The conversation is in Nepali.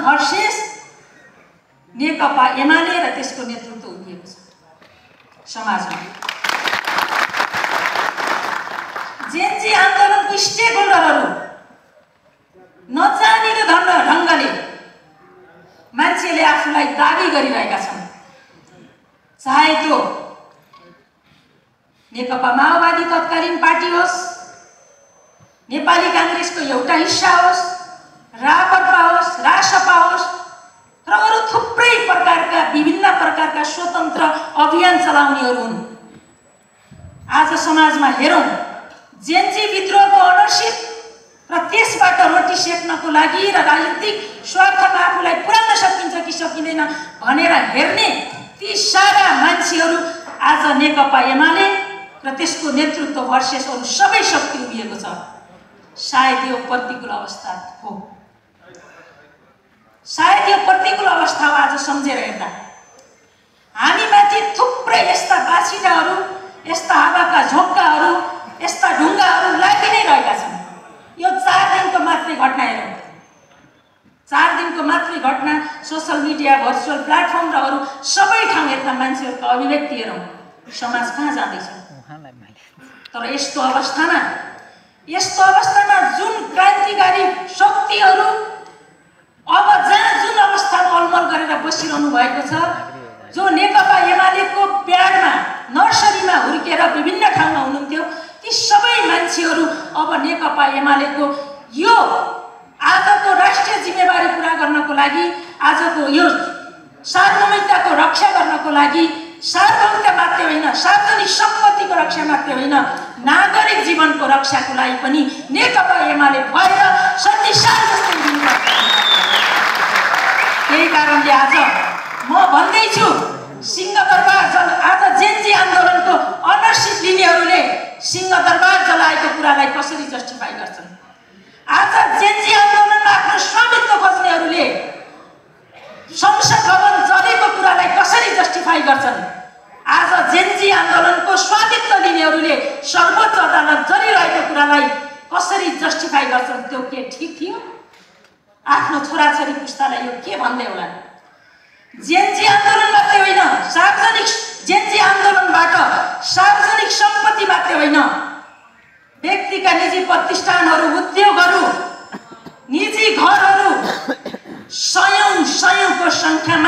भर्सेस नेकपा एमाले र त्यसको नेतृत्व उभिएको छ समाजमा। जेनजी आन्दोलनको स्टेक होल्डरहरू नजानिने ढङ्गले मान्छेले आफूलाई दाबी गरिरहेका छन्, चाहे त्यो नेकपा माओवादी तत्कालीन पार्टी होस्, नेपाली काङ्ग्रेसको एउटा हिस्सा होस्, राप्रपा होस्, रासपा होस् र अरू थुप्रै प्रकारका विभिन्न प्रकारका स्वतन्त्र अभियान चलाउनेहरू हुन्। आज समाजमा हेरौँ, जेनजी विद्रोहको अनर्सित र त्यसबाट रोटी सेक्नको लागि र राजनीतिक स्वार्थमा आफूलाई पुर्याउन सकिन्छ कि सकिँदैन भनेर हेर्ने ती सारा मान्छेहरू आज नेकपा एमाले र त्यसको नेतृत्व भर्सेस अरू सबै शक्ति उभिएको छ। सायद यो प्रतिकूल अवस्था हो, सायद यो प्रतिकूल अवस्था हो। आज सम्झेर हेर्दा हामीमाथि थुप्रै यस्ता बाछिटाहरू, यस्ता हावाका झोक्काहरू, यस्ता ढुङ्गाहरू लागि नै रहेका छन्। यो 4 दिनको मात्रै घटना हेरौँ, 4 दिनको मात्रै घटना, सोसल मिडिया, भर्चुअल प्लेटफर्म र अरू सबै ठाउँ हेर्दा मान्छेहरूको अभिव्यक्ति हेरौँ, समाज कहाँ जाँदैछ। तर यस्तो अवस्थामा जुन क्रान्तिकारी शक्तिहरू अब जहाँ जुन अवस्थामा अलमल गरेर बसिरहनु भएको छ, जो नेकपा एमालेको ब्याडमा नर्सरीमा हुर्केर विभिन्न ठाउँमा हुनुहुन्थ्यो, ती सबै मान्छेहरू अब नेकपा एमालेको यो आजको राष्ट्रिय जिम्मेवारी पुरा गर्नको लागि, आजको यो सार्वभौमिकताको रक्षा गर्नको लागि, सार्वभौमिकता मात्रै होइन, सार्वजनिक सम्पत्तिको रक्षा मात्रै होइन, नागरिक जीवनको रक्षाको लागि पनि नेकपा एमाले भएर शक्तिशाल जस्तै हुनुपर्छ। त्यही कारणले आज म भन्दैछु, सिंहदरबार आज जेनजी आन्दोलनको अनरसिप लिनेहरूले सिंहदरबार जलाएको कुरालाई कसरी जस्टिफाई गर्छन्? आज जेनजी आन्दोलनमा आफ्नो स्वामित्व खोज्नेहरूले संसद भवन जलेको कुरालाई कसरी जस्टिफाई गर्छन्? आज जेनजी आन्दोलनको स्वामित्व लिनेहरूले सर्वोच्च अदालत जलिरहेको कुरालाई कसरी जस्टिफाई गर्छन्? त्यो के ठिक थियो? आफ्नो छोराछोरी पुस्तालाई यो के भन्दै होला? जेनजी आन्दोलन मात्रै होइन, सार्वजनिक जेनजी आन्दोलनबाट सार्वजनिक सम्पत्ति मात्रै होइन, व्यक्तिका निजी प्रतिष्ठानहरू, उद्योगहरू, निजी घरहरू सयौं सयौंको संख्यामा